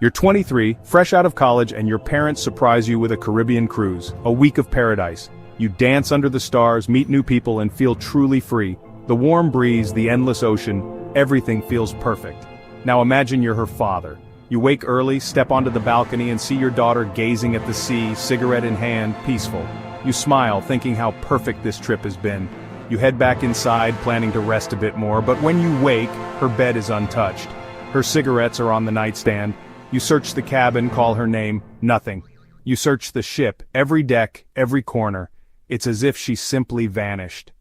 You're 23, fresh out of college, and your parents surprise you with a Caribbean cruise, a week of paradise. You dance under the stars, meet new people, and feel truly free. The warm breeze, the endless ocean, everything feels perfect. Now imagine you're her father. You wake early, step onto the balcony, and see your daughter gazing at the sea, cigarette in hand, peaceful. You smile, thinking how perfect this trip has been. You head back inside, planning to rest a bit more, but when you wake, her bed is untouched. Her cigarettes are on the nightstand. You search the cabin, call her name, nothing. You search the ship, every deck, every corner. It's as if she simply vanished.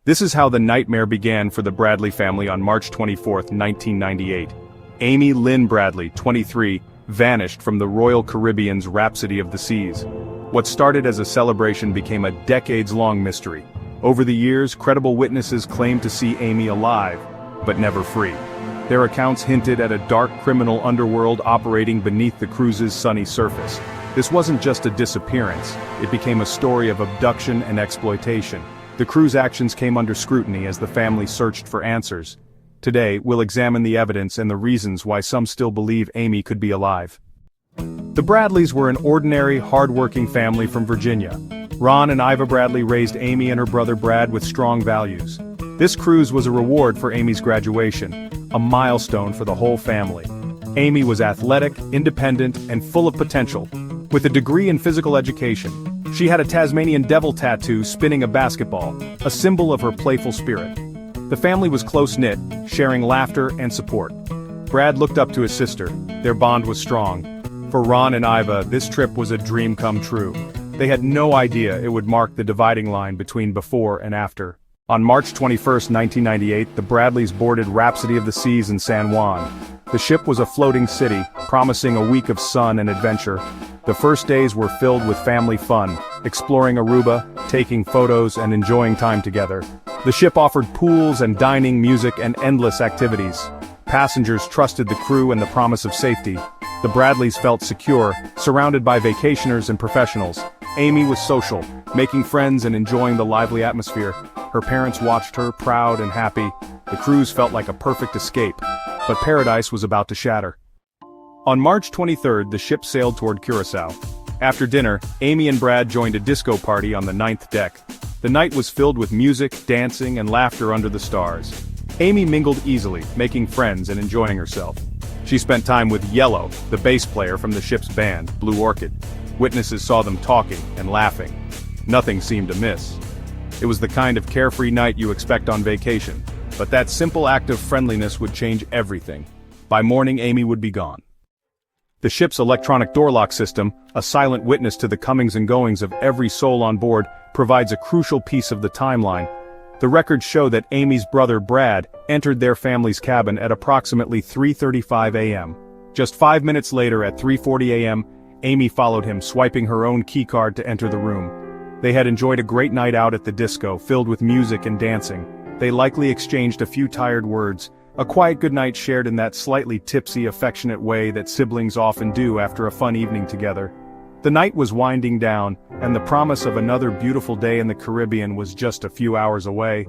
This is how the nightmare began for the Bradley family on March 24, 1998. Amy Lynn Bradley, 23, vanished from the Royal Caribbean's Rhapsody of the Seas. What started as a celebration became a decades-long mystery. Over the years, credible witnesses claimed to see Amy alive, but never free. Their accounts hinted at a dark criminal underworld operating beneath the cruise's sunny surface. This wasn't just a disappearance, it became a story of abduction and exploitation. The crew's actions came under scrutiny as the family searched for answers. Today, we'll examine the evidence and the reasons why some still believe Amy could be alive. The Bradleys were an ordinary, hard-working family from Virginia. Ron and Iva Bradley raised Amy and her brother Brad with strong values. This cruise was a reward for Amy's graduation, a milestone for the whole family. Amy was athletic, independent, and full of potential. With a degree in physical education, she had a Tasmanian devil tattoo spinning a basketball, a symbol of her playful spirit. The family was close-knit, sharing laughter and support. Brad looked up to his sister. Their bond was strong. For Ron and Iva, this trip was a dream come true. They had no idea it would mark the dividing line between before and after. On March 21, 1998, the Bradleys boarded Rhapsody of the Seas in San Juan. The ship was a floating city, promising a week of sun and adventure. The first days were filled with family fun, exploring Aruba, taking photos, and enjoying time together. The ship offered pools and dining, music, and endless activities. Passengers trusted the crew and the promise of safety. The Bradleys felt secure, surrounded by vacationers and professionals. Amy was social, making friends and enjoying the lively atmosphere. Her parents watched her, proud and happy. The cruise felt like a perfect escape, but paradise was about to shatter. On March 23rd, the ship sailed toward Curaçao. After dinner, Amy and Brad joined a disco party on the 9th deck. The night was filled with music, dancing, and laughter under the stars. Amy mingled easily, making friends and enjoying herself. She spent time with Yellow, the bass player from the ship's band, Blue Orchid. Witnesses saw them talking and laughing. Nothing seemed amiss. It was the kind of carefree night you expect on vacation, but that simple act of friendliness would change everything. By morning, Amy would be gone. The ship's electronic door lock system, a silent witness to the comings and goings of every soul on board, provides a crucial piece of the timeline. The records show that Amy's brother Brad entered their family's cabin at approximately 3:35 a.m. Just 5 minutes later at 3:40 a.m., Amy followed him, swiping her own keycard to enter the room. They had enjoyed a great night out at the disco, filled with music and dancing. They likely exchanged a few tired words, a quiet goodnight shared in that slightly tipsy, affectionate way that siblings often do after a fun evening together. The night was winding down, and the promise of another beautiful day in the Caribbean was just a few hours away.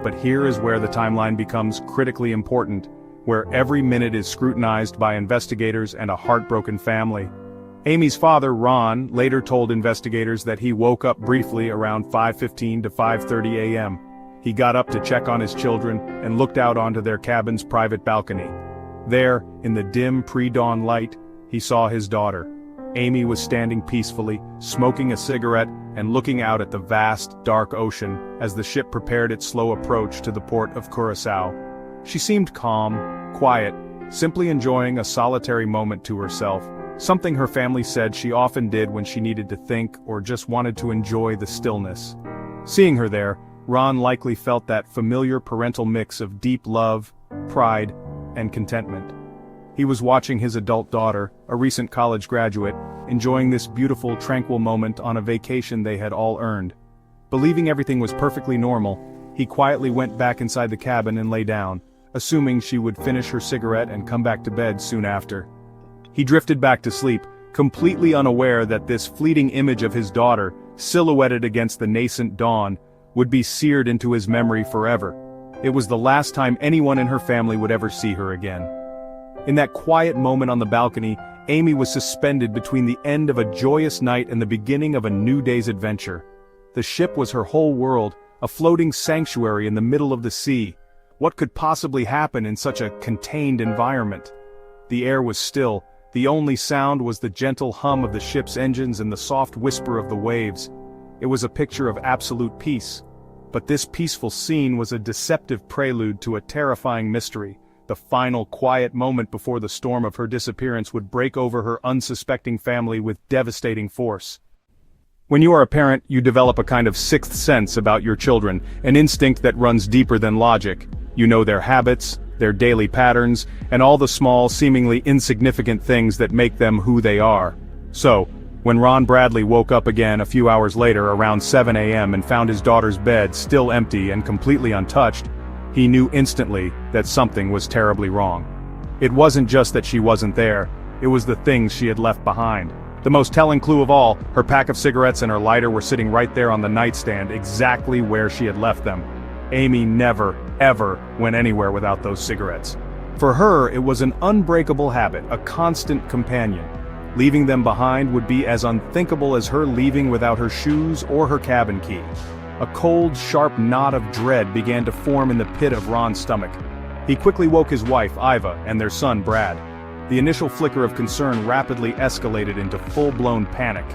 But here is where the timeline becomes critically important, where every minute is scrutinized by investigators and a heartbroken family. Amy's father, Ron, later told investigators that he woke up briefly around 5:15 to 5:30 a.m. He got up to check on his children and looked out onto their cabin's private balcony. There, in the dim pre-dawn light, he saw his daughter. Amy was standing peacefully, smoking a cigarette and looking out at the vast, dark ocean as the ship prepared its slow approach to the port of Curaçao. She seemed calm, quiet, simply enjoying a solitary moment to herself, something her family said she often did when she needed to think or just wanted to enjoy the stillness. Seeing her there, Ron likely felt that familiar parental mix of deep love, pride, and contentment. He was watching his adult daughter, a recent college graduate, enjoying this beautiful, tranquil moment on a vacation they had all earned. Believing everything was perfectly normal, he quietly went back inside the cabin and lay down, assuming she would finish her cigarette and come back to bed soon after. He drifted back to sleep, completely unaware that this fleeting image of his daughter, silhouetted against the nascent dawn, would be seared into his memory forever. It was the last time anyone in her family would ever see her again. In that quiet moment on the balcony, Amy was suspended between the end of a joyous night and the beginning of a new day's adventure. The ship was her whole world, a floating sanctuary in the middle of the sea. What could possibly happen in such a contained environment? The air was still. The only sound was the gentle hum of the ship's engines and the soft whisper of the waves. It was a picture of absolute peace. But this peaceful scene was a deceptive prelude to a terrifying mystery, the final quiet moment before the storm of her disappearance would break over her unsuspecting family with devastating force. When you are a parent, you develop a kind of sixth sense about your children, an instinct that runs deeper than logic. You know their habits, their daily patterns, and all the small, seemingly insignificant things that make them who they are. So, when Ron Bradley woke up again a few hours later around 7 a.m. and found his daughter's bed still empty and completely untouched, he knew instantly that something was terribly wrong. It wasn't just that she wasn't there, it was the things she had left behind. The most telling clue of all, her pack of cigarettes and her lighter were sitting right there on the nightstand, exactly where she had left them. Amy never, ever went anywhere without those cigarettes. For her, it was an unbreakable habit, a constant companion. Leaving them behind would be as unthinkable as her leaving without her shoes or her cabin key. A cold, sharp knot of dread began to form in the pit of Ron's stomach. He quickly woke his wife, Iva, and their son, Brad. The initial flicker of concern rapidly escalated into full-blown panic.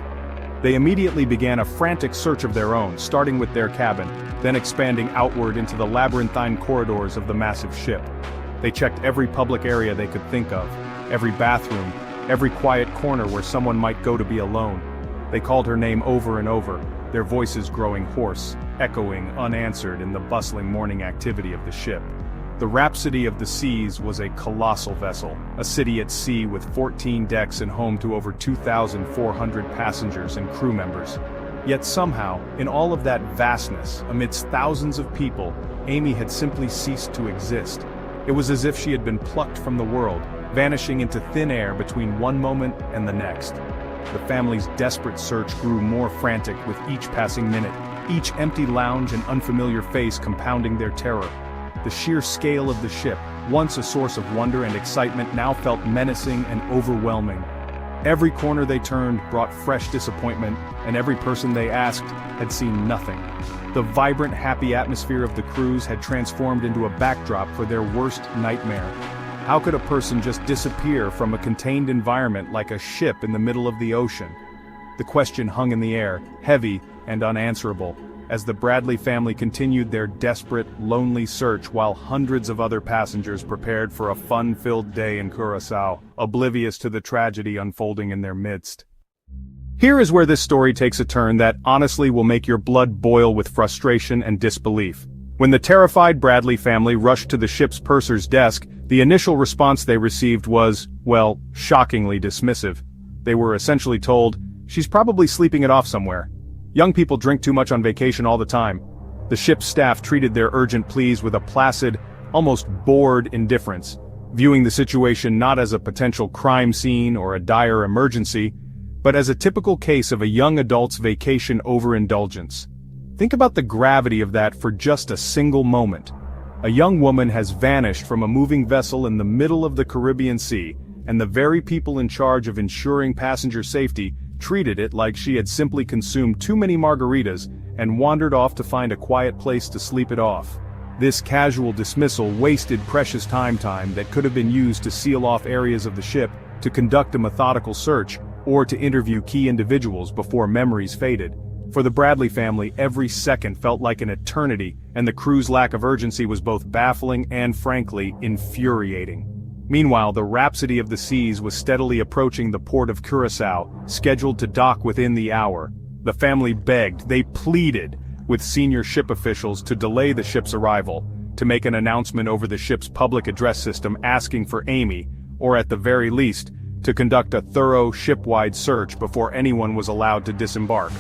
They immediately began a frantic search of their own, starting with their cabin, then expanding outward into the labyrinthine corridors of the massive ship. They checked every public area they could think of, every bathroom, every quiet corner where someone might go to be alone. They called her name over and over, their voices growing hoarse, echoing unanswered in the bustling morning activity of the ship. The Rhapsody of the Seas was a colossal vessel, a city at sea with 14 decks and home to over 2,400 passengers and crew members. Yet somehow, in all of that vastness, amidst thousands of people, Amy had simply ceased to exist. It was as if she had been plucked from the world, vanishing into thin air between one moment and the next. The family's desperate search grew more frantic with each passing minute, each empty lounge and unfamiliar face compounding their terror. The sheer scale of the ship, once a source of wonder and excitement, now felt menacing and overwhelming. Every corner they turned brought fresh disappointment, and every person they asked had seen nothing. The vibrant, happy atmosphere of the cruise had transformed into a backdrop for their worst nightmare. How could a person just disappear from a contained environment like a ship in the middle of the ocean? The question hung in the air, heavy and unanswerable, as the Bradley family continued their desperate, lonely search while hundreds of other passengers prepared for a fun-filled day in Curaçao, oblivious to the tragedy unfolding in their midst. Here is where this story takes a turn that honestly will make your blood boil with frustration and disbelief. When the terrified Bradley family rushed to the ship's purser's desk, the initial response they received was, well, shockingly dismissive. They were essentially told, "She's probably sleeping it off somewhere. Young people drink too much on vacation all the time." The ship's staff treated their urgent pleas with a placid, almost bored indifference, viewing the situation not as a potential crime scene or a dire emergency, but as a typical case of a young adult's vacation overindulgence. Think about the gravity of that for just a single moment. A young woman has vanished from a moving vessel in the middle of the Caribbean Sea, and the very people in charge of ensuring passenger safety treated it like she had simply consumed too many margaritas and wandered off to find a quiet place to sleep it off. This casual dismissal wasted precious time that could have been used to seal off areas of the ship, to conduct a methodical search, or to interview key individuals before memories faded. For the Bradley family, every second felt like an eternity, and the crew's lack of urgency was both baffling and frankly infuriating. Meanwhile, the Rhapsody of the Seas was steadily approaching the port of Curaçao, scheduled to dock within the hour. The family begged, they pleaded, with senior ship officials to delay the ship's arrival, to make an announcement over the ship's public address system asking for Amy, or at the very least, to conduct a thorough ship-wide search before anyone was allowed to disembark.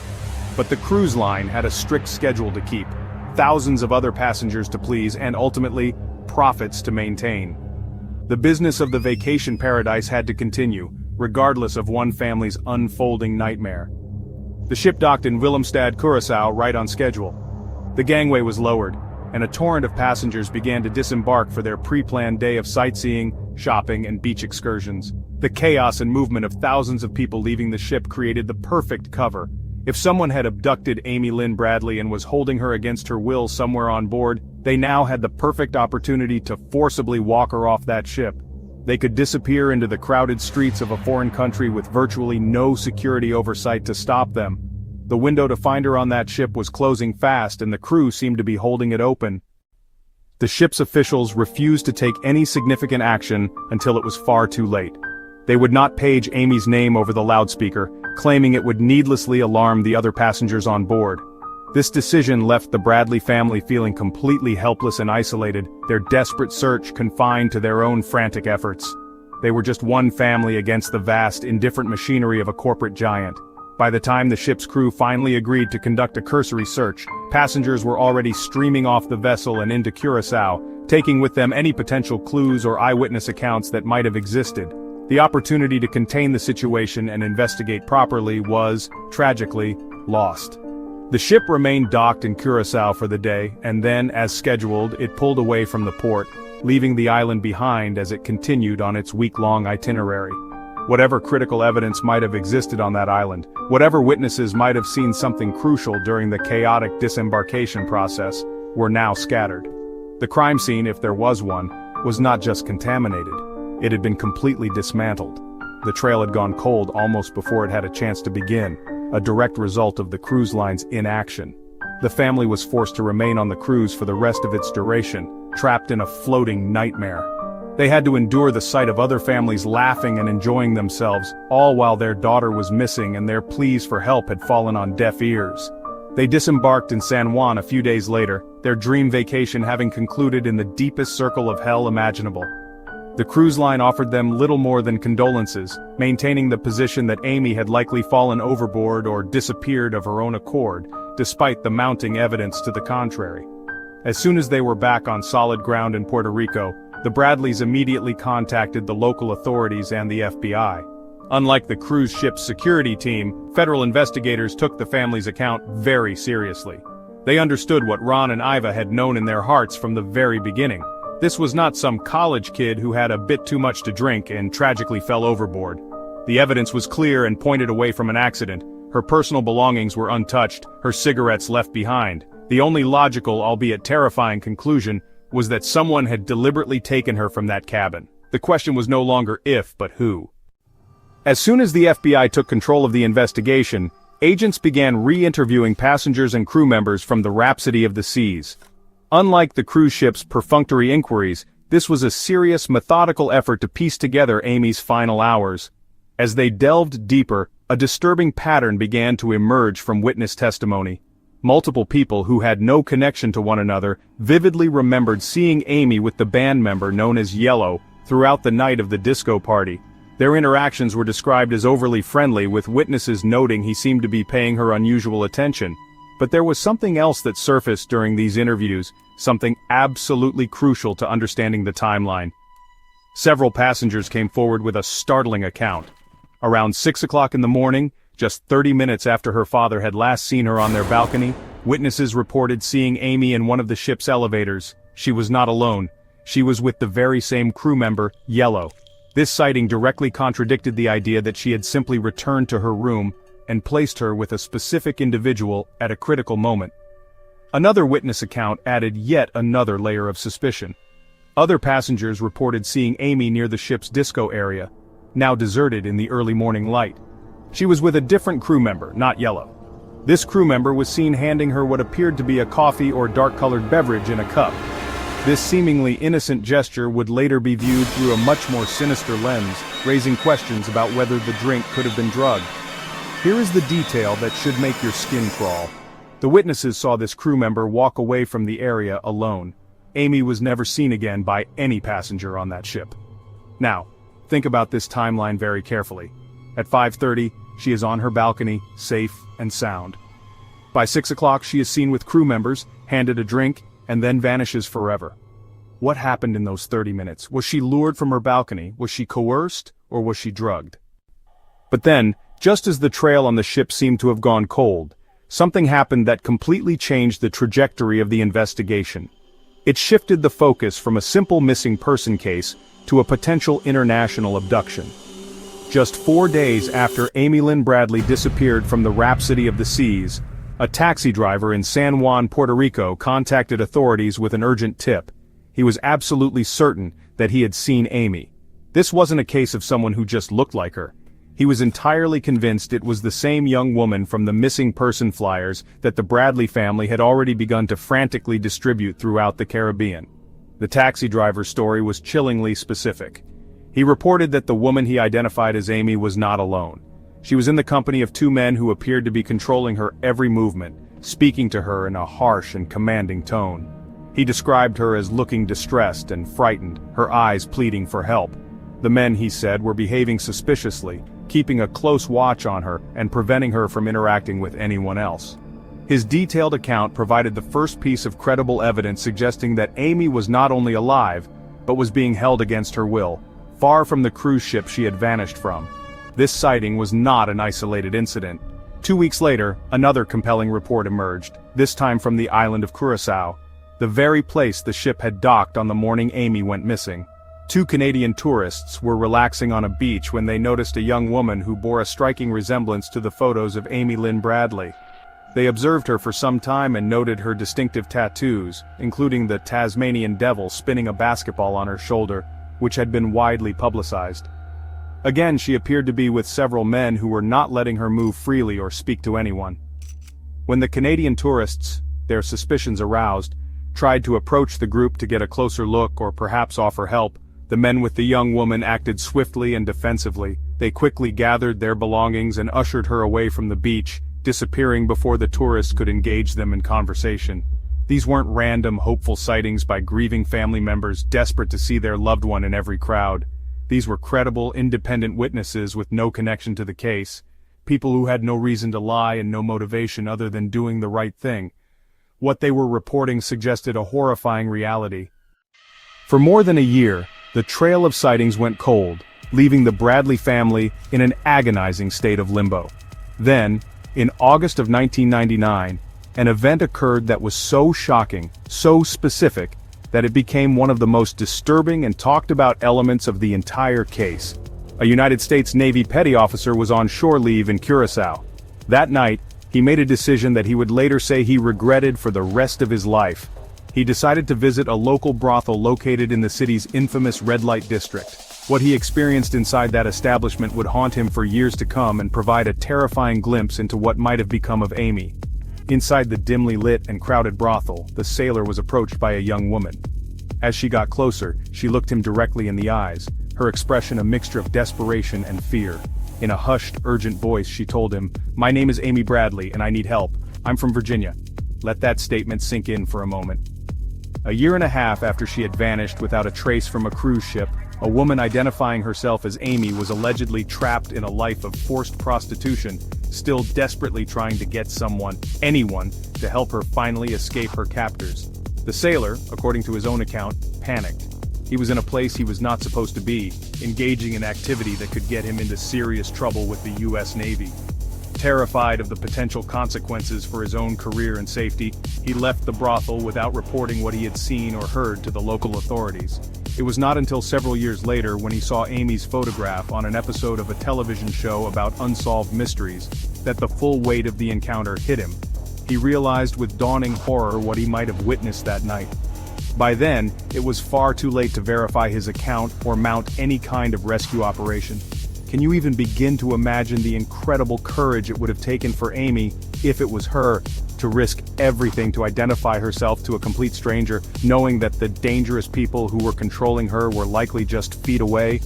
But the cruise line had a strict schedule to keep, thousands of other passengers to please, and ultimately, profits to maintain. The business of the vacation paradise had to continue, regardless of one family's unfolding nightmare. The ship docked in Willemstad, Curaçao, right on schedule. The gangway was lowered, and a torrent of passengers began to disembark for their pre-planned day of sightseeing, shopping, and beach excursions. The chaos and movement of thousands of people leaving the ship created the perfect cover. If someone had abducted Amy Lynn Bradley and was holding her against her will somewhere on board, they now had the perfect opportunity to forcibly walk her off that ship. They could disappear into the crowded streets of a foreign country with virtually no security oversight to stop them. The window to find her on that ship was closing fast, and the crew seemed to be holding it open. The ship's officials refused to take any significant action until it was far too late. They would not page Amy's name over the loudspeaker, claiming it would needlessly alarm the other passengers on board. This decision left the Bradley family feeling completely helpless and isolated, their desperate search confined to their own frantic efforts. They were just one family against the vast, indifferent machinery of a corporate giant. By the time the ship's crew finally agreed to conduct a cursory search, passengers were already streaming off the vessel and into Curaçao, taking with them any potential clues or eyewitness accounts that might have existed. The opportunity to contain the situation and investigate properly was, tragically, lost. The ship remained docked in Curaçao for the day, and then, as scheduled, it pulled away from the port, leaving the island behind as it continued on its week-long itinerary. Whatever critical evidence might have existed on that island, whatever witnesses might have seen something crucial during the chaotic disembarkation process, were now scattered. The crime scene, if there was one, was not just contaminated. It had been completely dismantled. The trail had gone cold almost before it had a chance to begin, a direct result of the cruise line's inaction. The family was forced to remain on the cruise for the rest of its duration, trapped in a floating nightmare. They had to endure the sight of other families laughing and enjoying themselves, all while their daughter was missing and their pleas for help had fallen on deaf ears. They disembarked in San Juan a few days later, their dream vacation having concluded in the deepest circle of hell imaginable. The cruise line offered them little more than condolences, maintaining the position that Amy had likely fallen overboard or disappeared of her own accord, despite the mounting evidence to the contrary. As soon as they were back on solid ground in Puerto Rico, the Bradleys immediately contacted the local authorities and the FBI. Unlike the cruise ship's security team, federal investigators took the family's account very seriously. They understood what Ron and Iva had known in their hearts from the very beginning. This was not some college kid who had a bit too much to drink and tragically fell overboard. The evidence was clear and pointed away from an accident. Her personal belongings were untouched, her cigarettes left behind. The only logical, albeit terrifying, conclusion was that someone had deliberately taken her from that cabin. The question was no longer if, but who. As soon as the FBI took control of the investigation, agents began re-interviewing passengers and crew members from the Rhapsody of the Seas. Unlike the cruise ship's perfunctory inquiries, this was a serious, methodical effort to piece together Amy's final hours. As they delved deeper, a disturbing pattern began to emerge from witness testimony. Multiple people who had no connection to one another vividly remembered seeing Amy with the band member known as Yellow throughout the night of the disco party. Their interactions were described as overly friendly, with witnesses noting he seemed to be paying her unusual attention. But there was something else that surfaced during these interviews, something absolutely crucial to understanding the timeline. Several passengers came forward with a startling account. Around 6 o'clock in the morning, just 30 minutes after her father had last seen her on their balcony, witnesses reported seeing Amy in one of the ship's elevators. She was not alone. She was with the very same crew member, Yellow. This sighting directly contradicted the idea that she had simply returned to her room and placed her with a specific individual at a critical moment. Another witness account added yet another layer of suspicion. Other passengers reported seeing Amy near the ship's disco area, now deserted in the early morning light. She was with a different crew member, not Yellow. This crew member was seen handing her what appeared to be a coffee or dark-colored beverage in a cup. This seemingly innocent gesture would later be viewed through a much more sinister lens, raising questions about whether the drink could have been drugged. Here is the detail that should make your skin crawl. The witnesses saw this crew member walk away from the area alone. Amy was never seen again by any passenger on that ship. Now, think about this timeline very carefully. At 5:30, she is on her balcony, safe and sound. By 6 o'clock, she is seen with crew members, handed a drink, and then vanishes forever. What happened in those 30 minutes? Was she lured from her balcony? Was she coerced? Or was she drugged? But then, just as the trail on the ship seemed to have gone cold, something happened that completely changed the trajectory of the investigation. It shifted the focus from a simple missing person case to a potential international abduction. Just 4 days after Amy Lynn Bradley disappeared from the Rhapsody of the Seas, a taxi driver in San Juan, Puerto Rico contacted authorities with an urgent tip. He was absolutely certain that he had seen Amy. This wasn't a case of someone who just looked like her. He was entirely convinced it was the same young woman from the missing person flyers that the Bradley family had already begun to frantically distribute throughout the Caribbean. The taxi driver's story was chillingly specific. He reported that the woman he identified as Amy was not alone. She was in the company of 2 men who appeared to be controlling her every movement, speaking to her in a harsh and commanding tone. He described her as looking distressed and frightened, her eyes pleading for help. The men, he said, were behaving suspiciously, keeping a close watch on her and preventing her from interacting with anyone else. His detailed account provided the first piece of credible evidence suggesting that Amy was not only alive, but was being held against her will, far from the cruise ship she had vanished from. This sighting was not an isolated incident. 2 weeks later, another compelling report emerged, this time from the island of Curaçao, the very place the ship had docked on the morning Amy went missing. 2 Canadian tourists were relaxing on a beach when they noticed a young woman who bore a striking resemblance to the photos of Amy Lynn Bradley. They observed her for some time and noted her distinctive tattoos, including the Tasmanian devil spinning a basketball on her shoulder, which had been widely publicized. Again, she appeared to be with several men who were not letting her move freely or speak to anyone. When the Canadian tourists, their suspicions aroused, tried to approach the group to get a closer look or perhaps offer help, the men with the young woman acted swiftly and defensively. They quickly gathered their belongings and ushered her away from the beach, disappearing before the tourists could engage them in conversation. These weren't random, hopeful sightings by grieving family members desperate to see their loved one in every crowd. These were credible, independent witnesses with no connection to the case, people who had no reason to lie and no motivation other than doing the right thing. What they were reporting suggested a horrifying reality. For more than a year, the trail of sightings went cold, leaving the Bradley family in an agonizing state of limbo. Then, in August of 1999, an event occurred that was so shocking, so specific, that it became one of the most disturbing and talked about elements of the entire case. A United States Navy petty officer was on shore leave in Curaçao. That night, he made a decision that he would later say he regretted for the rest of his life. He decided to visit a local brothel located in the city's infamous red light district. What he experienced inside that establishment would haunt him for years to come and provide a terrifying glimpse into what might have become of Amy. Inside the dimly lit and crowded brothel, the sailor was approached by a young woman. As she got closer, she looked him directly in the eyes, her expression a mixture of desperation and fear. In a hushed, urgent voice she told him, "My name is Amy Bradley and I need help. I'm from Virginia." Let that statement sink in for a moment. A year and a half after she had vanished without a trace from a cruise ship, a woman identifying herself as Amy was allegedly trapped in a life of forced prostitution, still desperately trying to get someone, anyone, to help her finally escape her captors. The sailor, according to his own account, panicked. He was in a place he was not supposed to be, engaging in activity that could get him into serious trouble with the U.S. Navy. Terrified of the potential consequences for his own career and safety, he left the brothel without reporting what he had seen or heard to the local authorities. It was not until several years later when he saw Amy's photograph on an episode of a television show about unsolved mysteries that the full weight of the encounter hit him. He realized with dawning horror what he might have witnessed that night. By then, it was far too late to verify his account or mount any kind of rescue operation. Can you even begin to imagine the incredible courage it would have taken for Amy, if it was her, to risk everything to identify herself to a complete stranger, knowing that the dangerous people who were controlling her were likely just feet away?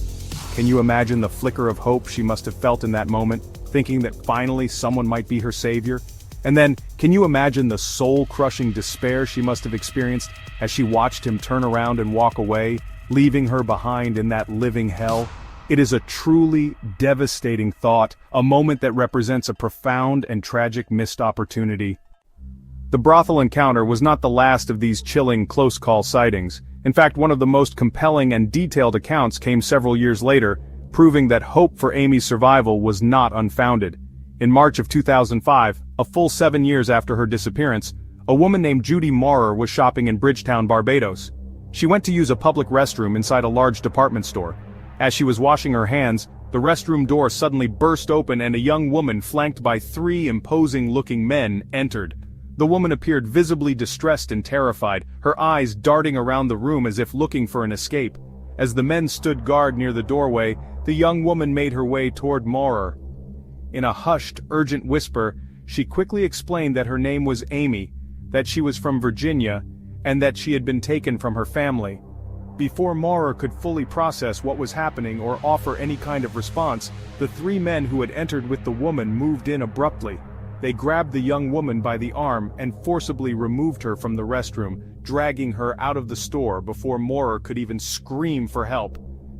Can you imagine the flicker of hope she must have felt in that moment, thinking that finally someone might be her savior? And then, can you imagine the soul-crushing despair she must have experienced as she watched him turn around and walk away, leaving her behind in that living hell? It is a truly devastating thought, a moment that represents a profound and tragic missed opportunity. The brothel encounter was not the last of these chilling close-call sightings. In fact, one of the most compelling and detailed accounts came several years later, proving that hope for Amy's survival was not unfounded. In March of 2005, a full 7 years after her disappearance, A woman named Judy Maurer was shopping in Bridgetown, Barbados. She went to use a public restroom inside a large department store. As she was washing her hands, the restroom door suddenly burst open and a young woman flanked by 3 imposing-looking men entered. The woman appeared visibly distressed and terrified, her eyes darting around the room as if looking for an escape. As the men stood guard near the doorway, the young woman made her way toward Maurer. In a hushed, urgent whisper, she quickly explained that her name was Amy, that she was from Virginia, and that she had been taken from her family. Before Maurer could fully process what was happening or offer any kind of response, the 3 men who had entered with the woman moved in abruptly. They grabbed the young woman by the arm and forcibly removed her from the restroom, dragging her out of the store before Maurer could even scream for help.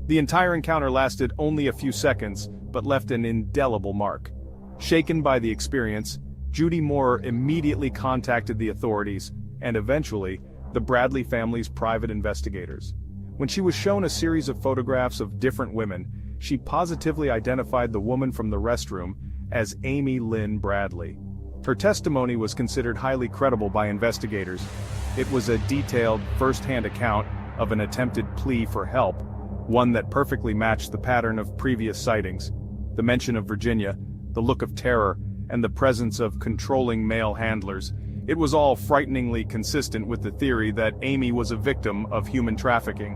The entire encounter lasted only a few seconds, but left an indelible mark. Shaken by the experience, Judy Maurer immediately contacted the authorities, and eventually, the Bradley family's private investigators. When she was shown a series of photographs of different women, she positively identified the woman from the restroom as Amy Lynn Bradley. Her testimony was considered highly credible by investigators. It was a detailed, first-hand account of an attempted plea for help, one that perfectly matched the pattern of previous sightings. The mention of Virginia, the look of terror, and the presence of controlling male handlers. It was all frighteningly consistent with the theory that Amy was a victim of human trafficking.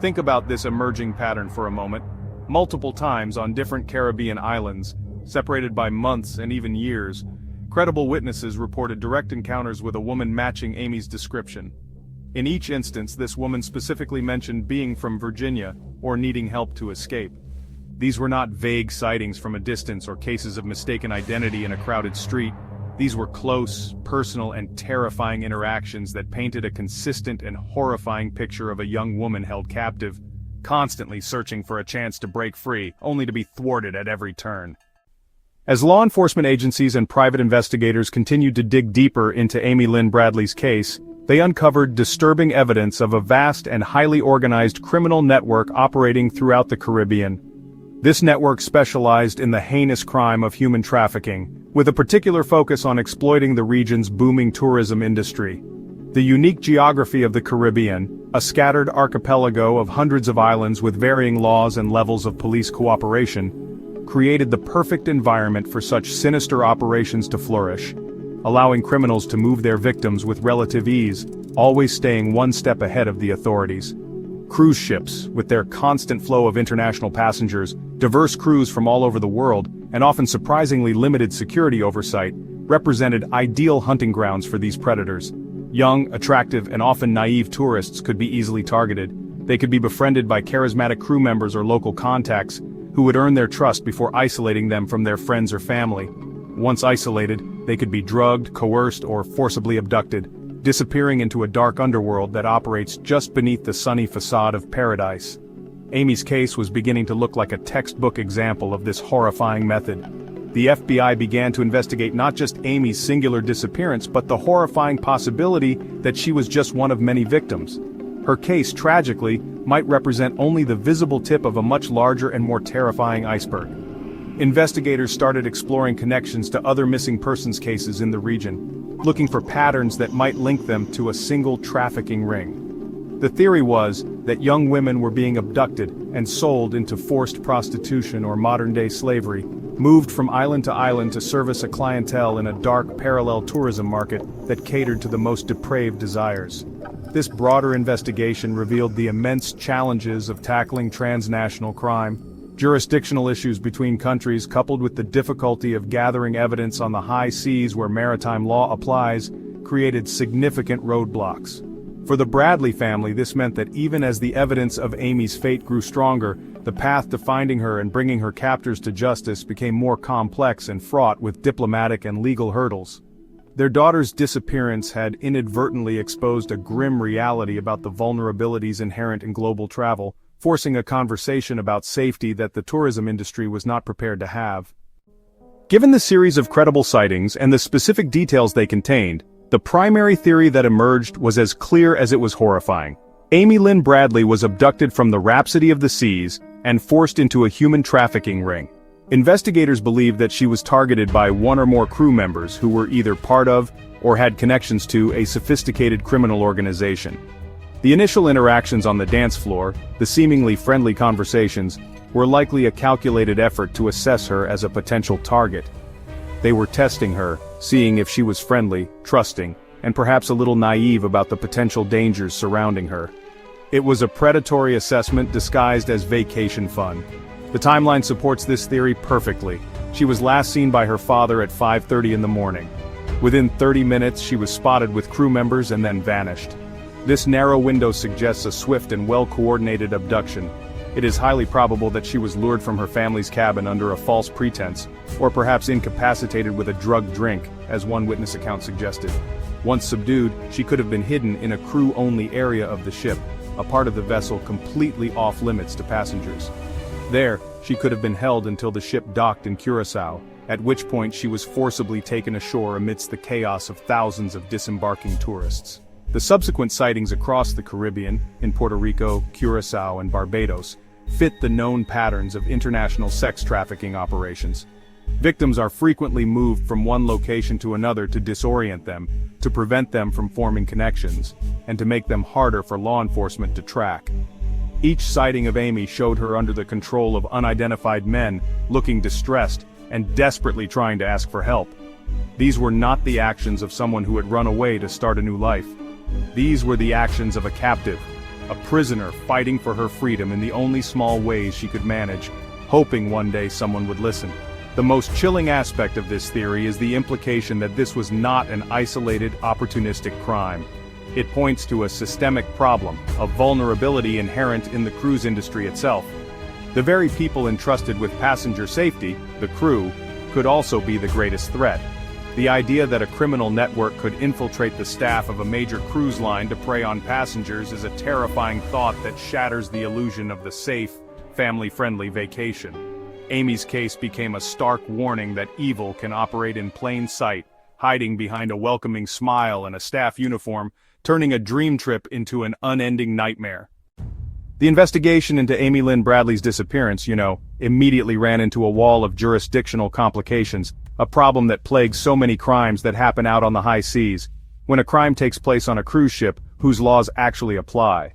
Think about this emerging pattern for a moment. Multiple times on different Caribbean islands, separated by months and even years, credible witnesses reported direct encounters with a woman matching Amy's description. In each instance, this woman specifically mentioned being from Virginia or needing help to escape. These were not vague sightings from a distance or cases of mistaken identity in a crowded street. These were close, personal, and terrifying interactions that painted a consistent and horrifying picture of a young woman held captive, constantly searching for a chance to break free, only to be thwarted at every turn. As law enforcement agencies and private investigators continued to dig deeper into Amy Lynn Bradley's case, they uncovered disturbing evidence of a vast and highly organized criminal network operating throughout the Caribbean. This network specialized in the heinous crime of human trafficking, with a particular focus on exploiting the region's booming tourism industry. The unique geography of the Caribbean, a scattered archipelago of hundreds of islands with varying laws and levels of police cooperation, created the perfect environment for such sinister operations to flourish, allowing criminals to move their victims with relative ease, always staying one step ahead of the authorities. Cruise ships, with their constant flow of international passengers, diverse crews from all over the world, and often surprisingly limited security oversight, represented ideal hunting grounds for these predators. Young, attractive, and often naive tourists could be easily targeted. They could be befriended by charismatic crew members or local contacts, who would earn their trust before isolating them from their friends or family. Once isolated, they could be drugged, coerced, or forcibly abducted, disappearing into a dark underworld that operates just beneath the sunny facade of paradise. Amy's case was beginning to look like a textbook example of this horrifying method. The FBI began to investigate not just Amy's singular disappearance but the horrifying possibility that she was just one of many victims. Her case, tragically, might represent only the visible tip of a much larger and more terrifying iceberg. Investigators started exploring connections to other missing persons cases in the region, looking for patterns that might link them to a single trafficking ring. The theory was that young women were being abducted and sold into forced prostitution or modern-day slavery, moved from island to island to service a clientele in a dark parallel tourism market that catered to the most depraved desires. This broader investigation revealed the immense challenges of tackling transnational crime. Jurisdictional issues between countries coupled with the difficulty of gathering evidence on the high seas where maritime law applies, created significant roadblocks. For the Bradley family, this meant that even as the evidence of Amy's fate grew stronger, the path to finding her and bringing her captors to justice became more complex and fraught with diplomatic and legal hurdles. Their daughter's disappearance had inadvertently exposed a grim reality about the vulnerabilities inherent in global travel, forcing a conversation about safety that the tourism industry was not prepared to have. Given the series of credible sightings and the specific details they contained, the primary theory that emerged was as clear as it was horrifying. Amy Lynn Bradley was abducted from the Rhapsody of the seas and forced into a human trafficking ring. Investigators believe that she was targeted by one or more crew members who were either part of or had connections to a sophisticated criminal organization. The initial interactions on the dance floor, the seemingly friendly conversations, were likely a calculated effort to assess her as a potential target. They were testing her, seeing if she was friendly, trusting, and perhaps a little naive about the potential dangers surrounding her. It was a predatory assessment disguised as vacation fun. The timeline supports this theory perfectly. She was last seen by her father at 5:30 in the morning. Within 30 minutes she was spotted with crew members and then vanished. This narrow window suggests a swift and well-coordinated abduction. It is highly probable that she was lured from her family's cabin under a false pretense, or perhaps incapacitated with a drugged drink, as one witness account suggested. Once subdued, she could have been hidden in a crew-only area of the ship, a part of the vessel completely off-limits to passengers. There, she could have been held until the ship docked in Curaçao, at which point she was forcibly taken ashore amidst the chaos of thousands of disembarking tourists. The subsequent sightings across the Caribbean, in Puerto Rico, Curaçao, and Barbados, fit the known patterns of international sex trafficking operations. Victims are frequently moved from one location to another to disorient them, to prevent them from forming connections, and to make them harder for law enforcement to track. Each sighting of Amy showed her under the control of unidentified men, looking distressed, and desperately trying to ask for help. These were not the actions of someone who had run away to start a new life. These were the actions of a captive, a prisoner fighting for her freedom in the only small ways she could manage, hoping one day someone would listen. The most chilling aspect of this theory is the implication that this was not an isolated, opportunistic crime. It points to a systemic problem, a vulnerability inherent in the cruise industry itself. The very people entrusted with passenger safety, the crew, could also be the greatest threat. The idea that a criminal network could infiltrate the staff of a major cruise line to prey on passengers is a terrifying thought that shatters the illusion of the safe, family-friendly vacation. Amy's case became a stark warning that evil can operate in plain sight, hiding behind a welcoming smile and a staff uniform, turning a dream trip into an unending nightmare. The investigation into Amy Lynn Bradley's disappearance, immediately ran into a wall of jurisdictional complications, a problem that plagues so many crimes that happen out on the high seas. When a crime takes place on a cruise ship, whose laws actually apply?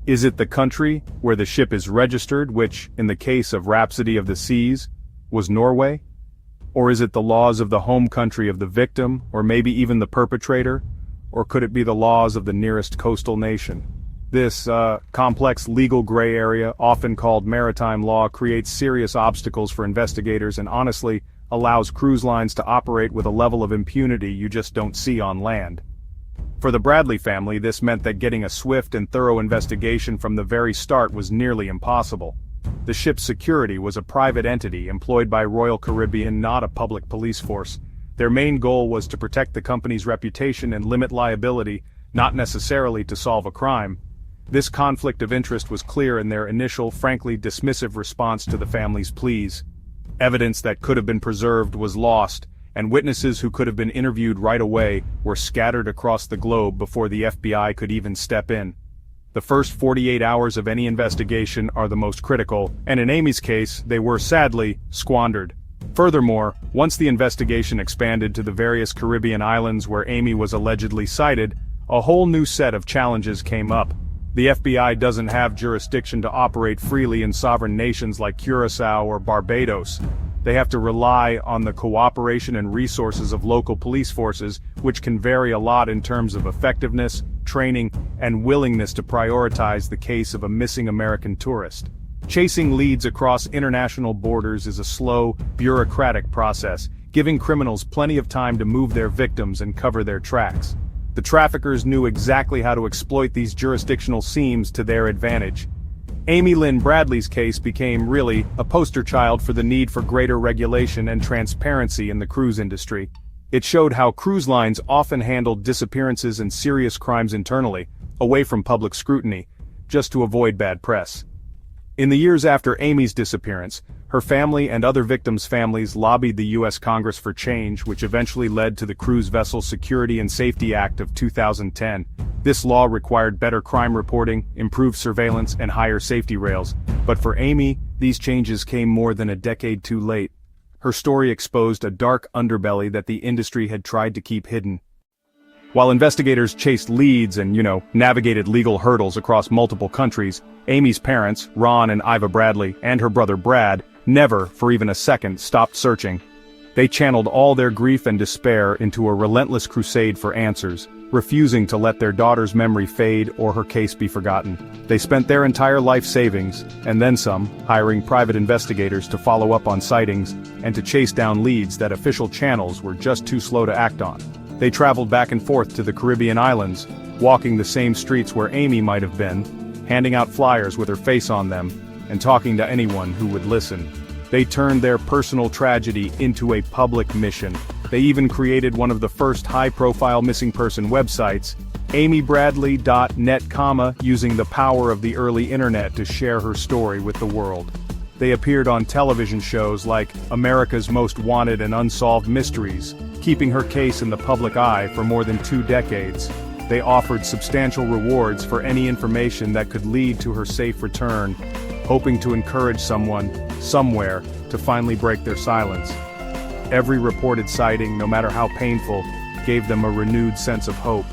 Is it the country where the ship is registered, which, in the case of Rhapsody of the Seas, was Norway? Or is it the laws of the home country of the victim, or maybe even the perpetrator? Or could it be the laws of the nearest coastal nation? This complex legal gray area, often called maritime law, creates serious obstacles for investigators and honestly allows cruise lines to operate with a level of impunity you just don't see on land. For the Bradley family, this meant that getting a swift and thorough investigation from the very start was nearly impossible. The ship's security was a private entity employed by Royal Caribbean, not a public police force. Their main goal was to protect the company's reputation and limit liability, not necessarily to solve a crime. This conflict of interest was clear in their initial, frankly dismissive response to the family's pleas. Evidence that could have been preserved was lost, and witnesses who could have been interviewed right away were scattered across the globe before the FBI could even step in. The first 48 hours of any investigation are the most critical, and in Amy's case, they were sadly squandered. Furthermore, once the investigation expanded to the various Caribbean islands where Amy was allegedly sighted, a whole new set of challenges came up. The FBI doesn't have jurisdiction to operate freely in sovereign nations like Curaçao or Barbados. They have to rely on the cooperation and resources of local police forces, which can vary a lot in terms of effectiveness, training, and willingness to prioritize the case of a missing American tourist. Chasing leads across international borders is a slow, bureaucratic process, giving criminals plenty of time to move their victims and cover their tracks. The traffickers knew exactly how to exploit these jurisdictional seams to their advantage. Amy Lynn Bradley's case became really a poster child for the need for greater regulation and transparency in the cruise industry. It showed how cruise lines often handled disappearances and serious crimes internally, away from public scrutiny, just to avoid bad press. In the years after Amy's disappearance, her family and other victims' families lobbied the U.S. Congress for change, which eventually led to the Cruise Vessel Security and Safety Act of 2010. This law required better crime reporting, improved surveillance, and higher safety rails. But for Amy, these changes came more than a decade too late. Her story exposed a dark underbelly that the industry had tried to keep hidden. While investigators chased leads and, navigated legal hurdles across multiple countries, Amy's parents, Ron and Iva Bradley, and her brother Brad, never, for even a second, stopped searching. They channeled all their grief and despair into a relentless crusade for answers, refusing to let their daughter's memory fade or her case be forgotten. They spent their entire life savings, and then some, hiring private investigators to follow up on sightings and to chase down leads that official channels were just too slow to act on. They traveled back and forth to the Caribbean islands, walking the same streets where Amy might have been, handing out flyers with her face on them, and talking to anyone who would listen. They turned their personal tragedy into a public mission. They even created one of the first high-profile missing person websites, amybradley.net, using the power of the early internet to share her story with the world. They appeared on television shows like America's Most Wanted and Unsolved Mysteries, keeping her case in the public eye for more than 2 decades. They offered substantial rewards for any information that could lead to her safe return, hoping to encourage someone, somewhere, to finally break their silence. Every reported sighting, no matter how painful, gave them a renewed sense of hope.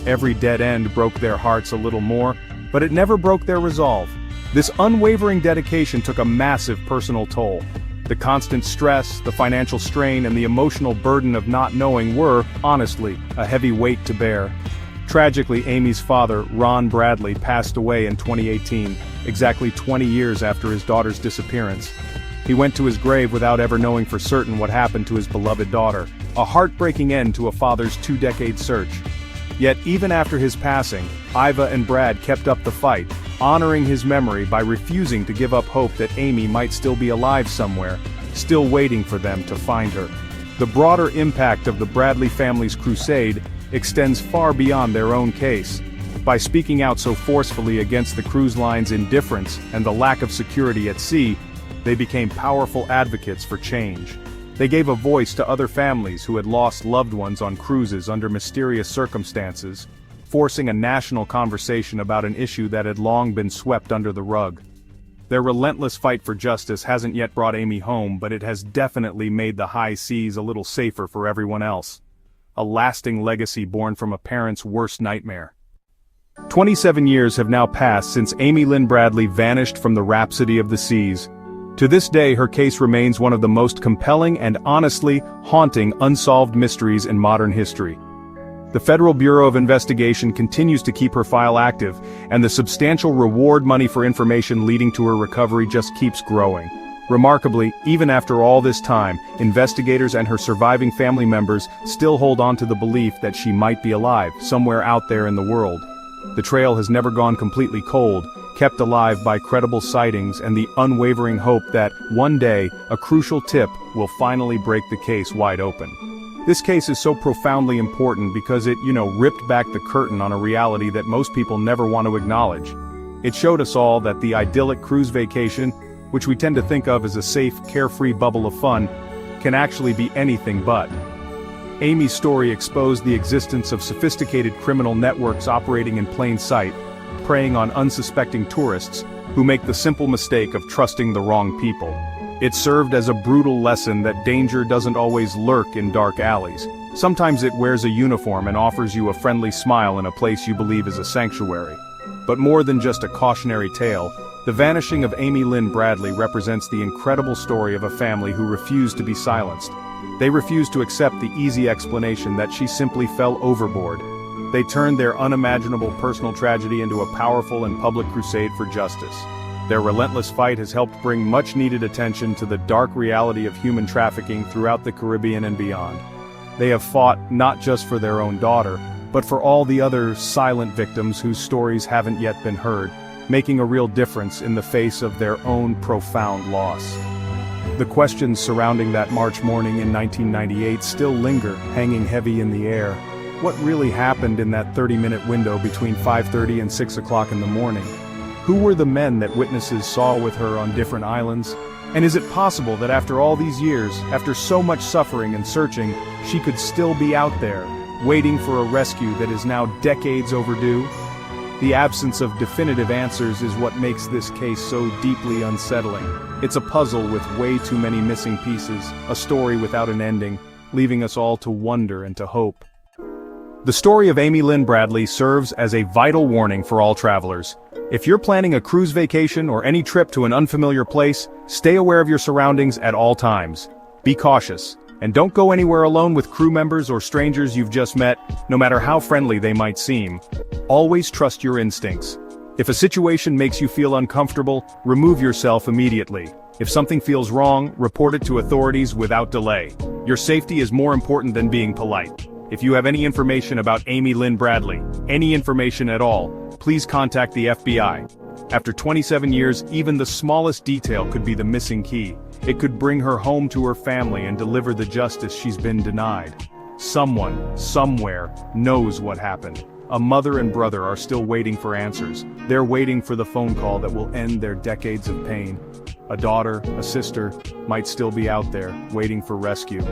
Every dead end broke their hearts a little more, but it never broke their resolve. This unwavering dedication took a massive personal toll. The constant stress, the financial strain, and the emotional burden of not knowing were, honestly, a heavy weight to bear. Tragically, Amy's father, Ron Bradley, passed away in 2018, exactly 20 years after his daughter's disappearance. He went to his grave without ever knowing for certain what happened to his beloved daughter, a heartbreaking end to a father's 2-decade search. Yet even after his passing, Iva and Brad kept up the fight, honoring his memory by refusing to give up hope that Amy might still be alive somewhere, still waiting for them to find her. The broader impact of the Bradley family's crusade extends far beyond their own case. By speaking out so forcefully against the cruise line's indifference and the lack of security at sea, they became powerful advocates for change. They gave a voice to other families who had lost loved ones on cruises under mysterious circumstances, forcing a national conversation about an issue that had long been swept under the rug. Their relentless fight for justice hasn't yet brought Amy home, but it has definitely made the high seas a little safer for everyone else. A lasting legacy born from a parent's worst nightmare. 27 years have now passed since Amy Lynn Bradley vanished from the Rhapsody of the seas. To this day, her case remains one of the most compelling and honestly haunting unsolved mysteries in modern history. The Federal Bureau of Investigation continues to keep her file active, and the substantial reward money for information leading to her recovery just keeps growing. Remarkably, even after all this time, investigators and her surviving family members still hold on to the belief that she might be alive, somewhere out there in the world. The trail has never gone completely cold, kept alive by credible sightings and the unwavering hope that, one day, a crucial tip will finally break the case wide open. This case is so profoundly important because it, ripped back the curtain on a reality that most people never want to acknowledge. It showed us all that the idyllic cruise vacation, which we tend to think of as a safe, carefree bubble of fun, can actually be anything but. Amy's story exposed the existence of sophisticated criminal networks operating in plain sight, preying on unsuspecting tourists who make the simple mistake of trusting the wrong people. It served as a brutal lesson that danger doesn't always lurk in dark alleys. Sometimes it wears a uniform and offers you a friendly smile in a place you believe is a sanctuary. But more than just a cautionary tale, the vanishing of Amy Lynn Bradley represents the incredible story of a family who refused to be silenced. They refused to accept the easy explanation that she simply fell overboard. They turned their unimaginable personal tragedy into a powerful and public crusade for justice. Their relentless fight has helped bring much-needed attention to the dark reality of human trafficking throughout the Caribbean and beyond. They have fought not just for their own daughter, but for all the other silent victims whose stories haven't yet been heard, making a real difference in the face of their own profound loss. The questions surrounding that March morning in 1998 still linger, hanging heavy in the air. What really happened in that 30-minute window between 5:30 and 6 o'clock in the morning? Who were the men that witnesses saw with her on different islands? And is it possible that after all these years, after so much suffering and searching, she could still be out there, waiting for a rescue that is now decades overdue? The absence of definitive answers is what makes this case so deeply unsettling. It's a puzzle with way too many missing pieces, a story without an ending, leaving us all to wonder and to hope. The story of Amy Lynn Bradley serves as a vital warning for all travelers. If you're planning a cruise vacation or any trip to an unfamiliar place, stay aware of your surroundings at all times. Be cautious, and don't go anywhere alone with crew members or strangers you've just met, no matter how friendly they might seem. Always trust your instincts. If a situation makes you feel uncomfortable, remove yourself immediately. If something feels wrong, report it to authorities without delay. Your safety is more important than being polite. If you have any information about Amy Lynn Bradley, any information at all, please contact the FBI. After 27 years, even the smallest detail could be the missing key. It could bring her home to her family and deliver the justice she's been denied. Someone, somewhere, knows what happened. A mother and brother are still waiting for answers. They're waiting for the phone call that will end their decades of pain. A daughter, a sister, might still be out there, waiting for rescue.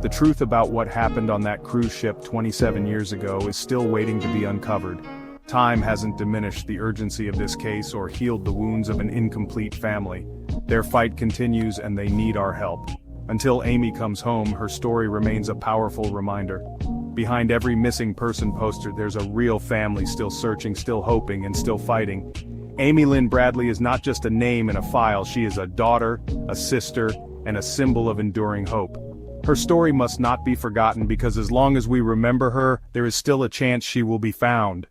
The truth about what happened on that cruise ship 27 years ago is still waiting to be uncovered. Time hasn't diminished the urgency of this case or healed the wounds of an incomplete family. Their fight continues and they need our help. Until Amy comes home, her story remains a powerful reminder. Behind every missing person poster, there's a real family still searching, still hoping, and still fighting. Amy Lynn Bradley is not just a name in a file, she is a daughter, a sister, and a symbol of enduring hope. Her story must not be forgotten because as long as we remember her, there is still a chance she will be found.